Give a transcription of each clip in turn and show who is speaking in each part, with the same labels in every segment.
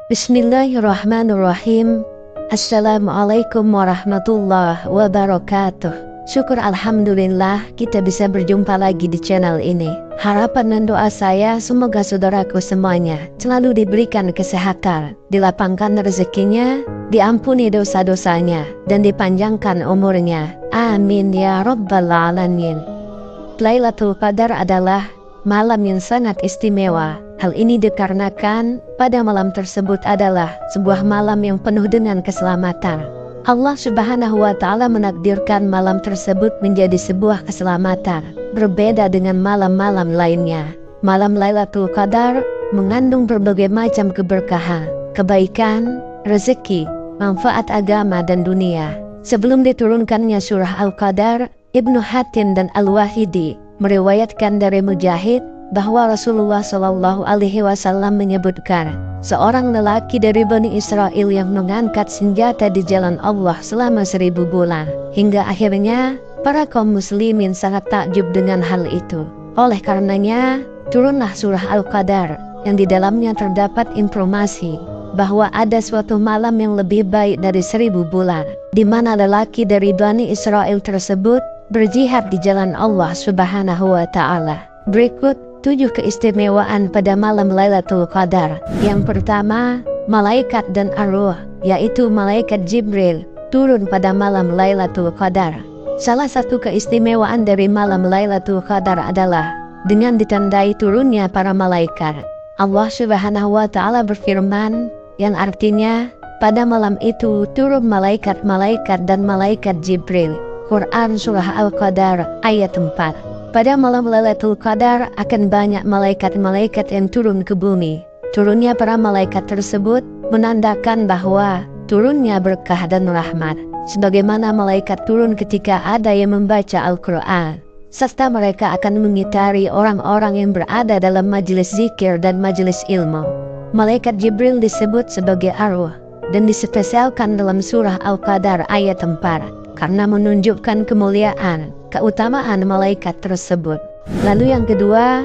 Speaker 1: Bismillahirrahmanirrahim. Assalamualaikum warahmatullahi wabarakatuh. Syukur alhamdulillah kita bisa berjumpa lagi di channel ini. Harapan dan doa saya semoga saudaraku semuanya selalu diberikan kesehatan, dilapangkan rezekinya, diampuni dosa-dosanya, dan dipanjangkan umurnya. Amin ya rabbal alamin. Lailatul Qadar adalah malam yang sangat istimewa. Hal ini dikarenakan pada malam tersebut adalah sebuah malam yang penuh dengan keselamatan. Allah Subhanahu wa Ta'ala menakdirkan malam tersebut menjadi sebuah keselamatan, berbeda dengan malam-malam lainnya. Malam Lailatul Qadar mengandung berbagai macam keberkahan, kebaikan, rezeki, manfaat agama dan dunia. Sebelum diturunkannya surah Al-Qadar, Ibnu Hatim dan Al-Wahidi meriwayatkan dari Mujahid bahwa Rasulullah Shallallahu Alaihi Wasallam menyebutkan seorang lelaki dari Bani Israel yang mengangkat senjata di jalan Allah selama 1000 bulan, hingga akhirnya para kaum muslimin sangat takjub dengan hal itu. Oleh karenanya turunlah surah Al-Qadar yang di dalamnya terdapat informasi bahwa ada suatu malam yang lebih baik dari 1000 bulan, di mana lelaki dari Bani Israel tersebut berjihad di jalan Allah Subhanahu wa Ta'ala. Berikut 7 keistimewaan pada malam Lailatul Qadar. Yang pertama, malaikat dan arwah, yaitu malaikat Jibril turun pada malam Lailatul Qadar. Salah satu keistimewaan dari malam Lailatul Qadar adalah dengan ditandai turunnya para malaikat. Allah Subhanahu wa Ta'ala berfirman, yang artinya pada malam itu turun malaikat-malaikat dan malaikat Jibril. Quran Surah Al-Qadar ayat 4. Pada malam Lailatul Qadar akan banyak malaikat-malaikat yang turun ke bumi. Turunnya para malaikat tersebut menandakan bahwa turunnya berkah dan rahmat, sebagaimana malaikat turun ketika ada yang membaca Al-Quran, serta mereka akan mengitari orang-orang yang berada dalam majelis zikir dan majelis ilmu. Malaikat Jibril disebut sebagai arwah dan dispesialkan dalam surah Al-Qadar ayat 4 karena menunjukkan kemuliaan, keutamaan malaikat tersebut. Lalu yang kedua,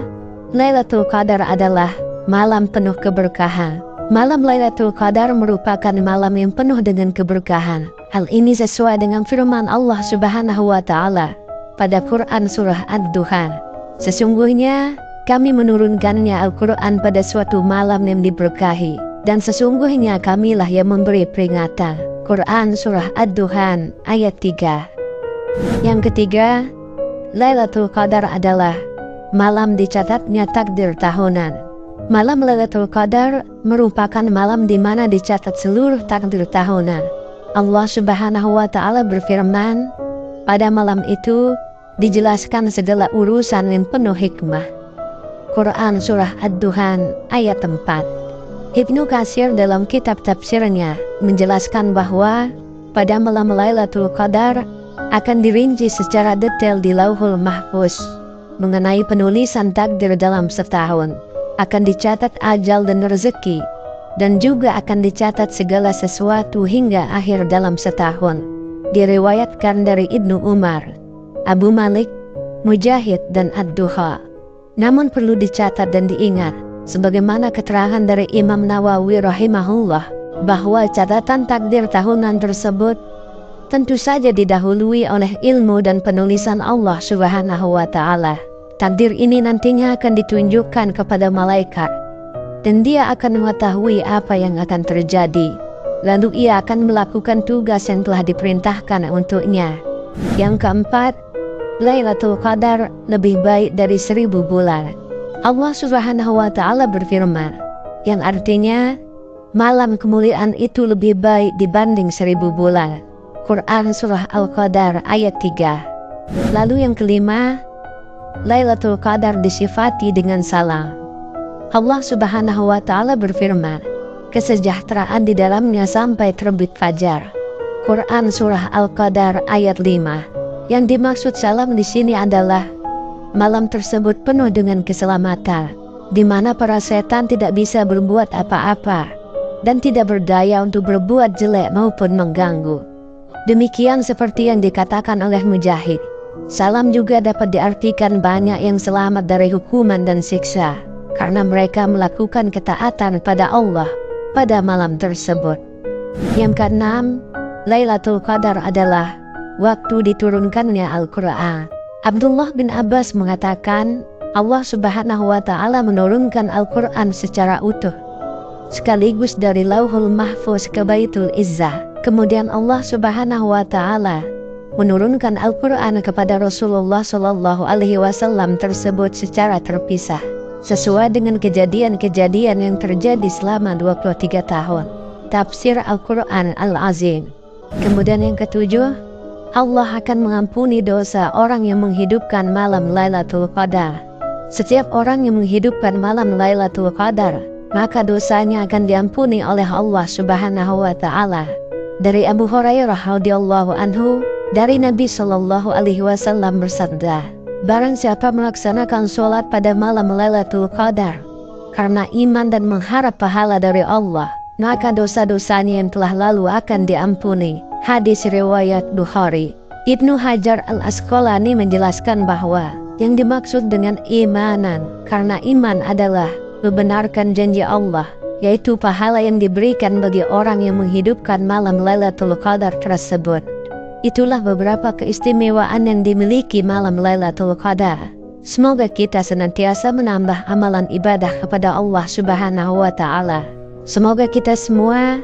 Speaker 1: Lailatul Qadar adalah malam penuh keberkahan. Malam Lailatul Qadar merupakan malam yang penuh dengan keberkahan. Hal ini sesuai dengan firman Allah Subhanahu wa Ta'ala pada Quran Surah Ad-Duhan. Sesungguhnya kami menurunkannya Al-Quran pada suatu malam yang diberkahi, dan sesungguhnya kamilah yang memberi peringatan. Quran Surah Ad-Duhan ayat 3. Yang ketiga, Lailatul Qadar adalah malam dicatatnya takdir tahunan. Malam Lailatul Qadar merupakan malam di mana dicatat seluruh takdir tahunan. Allah Subhanahu wa Ta'ala berfirman, pada malam itu dijelaskan segala urusan yang penuh hikmah. Quran Surah Ad-Duhan ayat 4. Ibnu Katsir dalam kitab tafsirnya menjelaskan bahwa pada malam Lailatul Qadar akan dirinci secara detail di Lauhul Mahfuz mengenai penulisan takdir dalam setahun, akan dicatat ajal dan rezeki, dan juga akan dicatat segala sesuatu hingga akhir dalam setahun. Diriwayatkan dari Ibnu Umar, Abu Malik, Mujahid, dan Ad-Duha. Namun perlu dicatat dan diingat, sebagaimana keterangan dari Imam Nawawi rahimahullah, bahwa catatan takdir tahunan tersebut tentu saja didahului oleh ilmu dan penulisan Allah Subhanahu wa Ta'ala. Takdir ini nantinya akan ditunjukkan kepada malaikat, dan dia akan mengetahui apa yang akan terjadi. Lalu ia akan melakukan tugas yang telah diperintahkan untuknya. Yang keempat, Lailatul Qadar lebih baik dari 1000 bulan. Allah Subhanahu wa Ta'ala berfirman, yang artinya malam kemuliaan itu lebih baik dibanding 1000 bulan. Quran Surah Al-Qadar ayat 3. Lalu yang kelima, Lailatul Qadar disifati dengan salam. Allah Subhanahu wa Ta'ala berfirman, kesejahteraan di dalamnya sampai terbit fajar. Quran Surah Al-Qadar ayat 5. Yang dimaksud salam di sini adalah malam tersebut penuh dengan keselamatan, di mana para setan tidak bisa berbuat apa-apa dan tidak berdaya untuk berbuat jelek maupun mengganggu. Demikian seperti yang dikatakan oleh Mujahid. Salam juga dapat diartikan banyak yang selamat dari hukuman dan siksa, karena mereka melakukan ketaatan pada Allah pada malam tersebut. Yang keenam, Lailatul Qadar adalah waktu diturunkannya Al-Quran. Abdullah bin Abbas mengatakan, Allah Subhanahu wa Ta'ala menurunkan Al-Quran secara utuh, sekaligus dari Lauhul Mahfuz ke Baitul Izzah. Kemudian Allah Subhanahu wa Ta'ala menurunkan Al-Quran kepada Rasulullah Shallallahu Alaihi Wasallam tersebut secara terpisah, sesuai dengan kejadian-kejadian yang terjadi selama 23 tahun. Tafsir Al-Quran Al-Azim. Kemudian yang ketujuh, Allah akan mengampuni dosa orang yang menghidupkan malam Lailatul Qadar. Setiap orang yang menghidupkan malam Lailatul Qadar, maka dosanya akan diampuni oleh Allah Subhanahu wa Ta'ala. Dari Abu Hurairah radhiyallahu anhu, dari Nabi Shallallahu Alaihi Wasallam bersabda, barang siapa melaksanakan sholat pada malam Lailatul Qadar karena iman dan mengharap pahala dari Allah, maka dosa-dosanya yang telah lalu akan diampuni. Hadis riwayat Bukhari. Ibnu Hajar Al-Asqalani menjelaskan bahwa yang dimaksud dengan imanan, karena iman adalah membenarkan janji Allah, yaitu pahala yang diberikan bagi orang yang menghidupkan malam Lailatul Qadar tersebut. Itulah beberapa keistimewaan yang dimiliki malam Lailatul Qadar. Semoga kita senantiasa menambah amalan ibadah kepada Allah Subhanahu wa Ta'ala. Semoga kita semua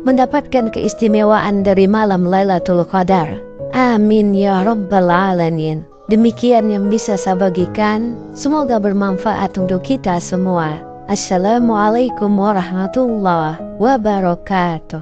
Speaker 1: mendapatkan keistimewaan dari malam Lailatul Qadar. Amin ya Rabbal Alamin. Demikian yang bisa saya bagikan. Semoga bermanfaat untuk kita semua. Assalamualaikum warahmatullahi wabarakatuh.